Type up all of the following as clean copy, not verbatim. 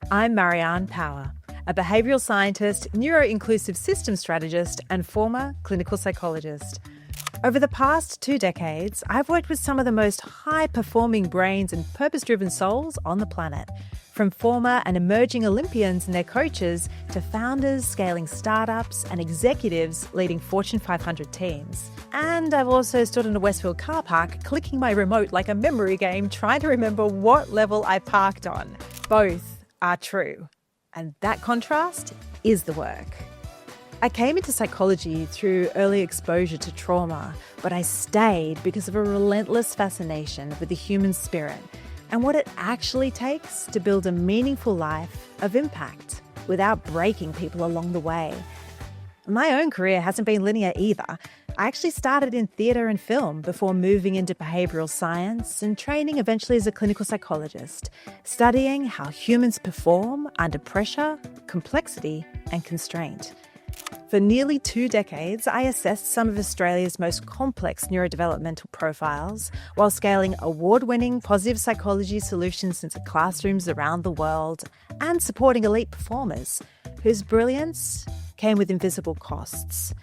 I'm Marianne Power, a behavioural scientist, neuro-inclusive systems strategist, and former clinical psychologist. Over the past 2 decades, I've worked with some of the most high-performing brains and purpose-driven souls on the planet, from former and emerging Olympians and their coaches to founders scaling startups and executives leading Fortune 500 teams. And I've also stood in a Westfield car park clicking my remote like a memory game trying to remember what level I parked on. Both are true. And that contrast is the work. I came into psychology through early exposure to trauma, but I stayed because of a relentless fascination with the human spirit and what it actually takes to build a meaningful life of impact without breaking people along the way. My own career hasn't been linear either. I actually started in theatre and film before moving into behavioural science and training eventually as a clinical psychologist, studying how humans perform under pressure, complexity and constraint. For nearly 2 decades, I assessed some of Australia's most complex neurodevelopmental profiles while scaling award-winning positive psychology solutions into classrooms around the world and supporting elite performers whose brilliance came with invisible costs.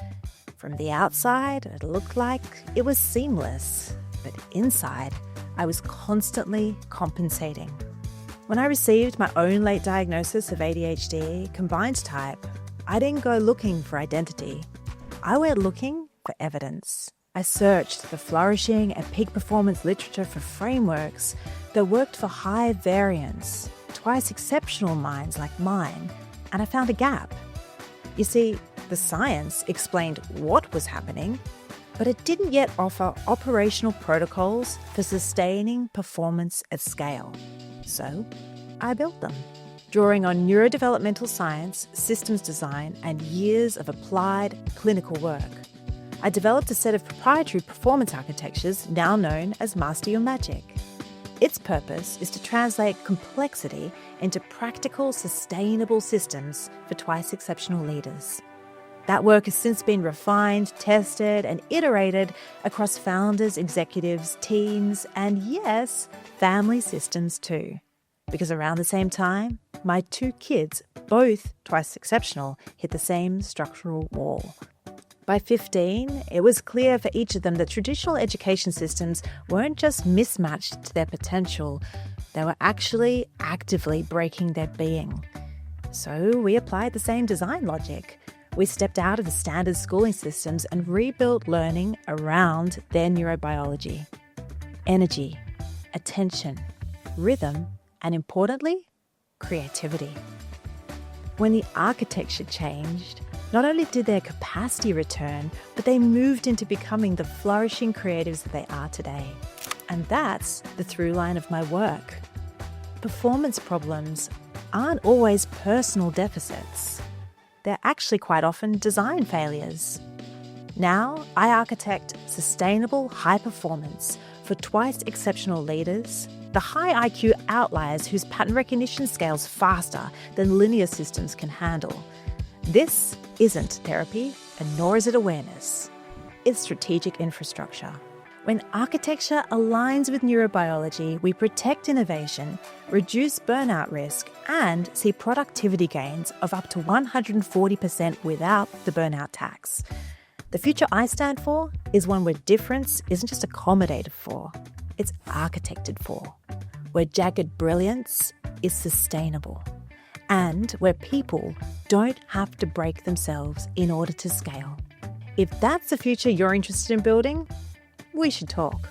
From the outside, it looked like it was seamless, but inside, I was constantly compensating. When I received my own late diagnosis of ADHD combined type, I didn't go looking for identity. I went looking for evidence. I searched the flourishing and peak performance literature for frameworks that worked for high variance, twice exceptional minds like mine, and I found a gap. You see, the science explained what was happening, but it didn't yet offer operational protocols for sustaining performance at scale. So I built them. Drawing on neurodevelopmental science, systems design, and years of applied clinical work, I developed a set of proprietary performance architectures now known as Master Your Magic. Its purpose is to translate complexity into practical, sustainable systems for twice exceptional leaders. That work has since been refined, tested, and iterated across founders, executives, teams, and yes, family systems too. Because around the same time, my 2 kids, both twice exceptional, hit the same structural wall. By 15, it was clear for each of them that traditional education systems weren't just mismatched to their potential, they were actually actively breaking their being. So we applied the same design logic. We stepped out of the standard schooling systems and rebuilt learning around their neurobiology. Energy, attention, rhythm, and importantly, creativity. When the architecture changed, not only did their capacity return, but they moved into becoming the flourishing creatives that they are today. And that's the through line of my work. Performance problems aren't always personal deficits. They're actually quite often design failures. Now, I architect sustainable high performance for twice exceptional leaders, the high IQ outliers whose pattern recognition scales faster than linear systems can handle. This isn't therapy, and nor is it awareness. It's strategic infrastructure. When architecture aligns with neurobiology, we protect innovation, reduce burnout risk, and see productivity gains of up to 140% without the burnout tax. The future I stand for is one where difference isn't just accommodated for, it's architected for, where jagged brilliance is sustainable, and where people don't have to break themselves in order to scale. If that's the future you're interested in building, we should talk.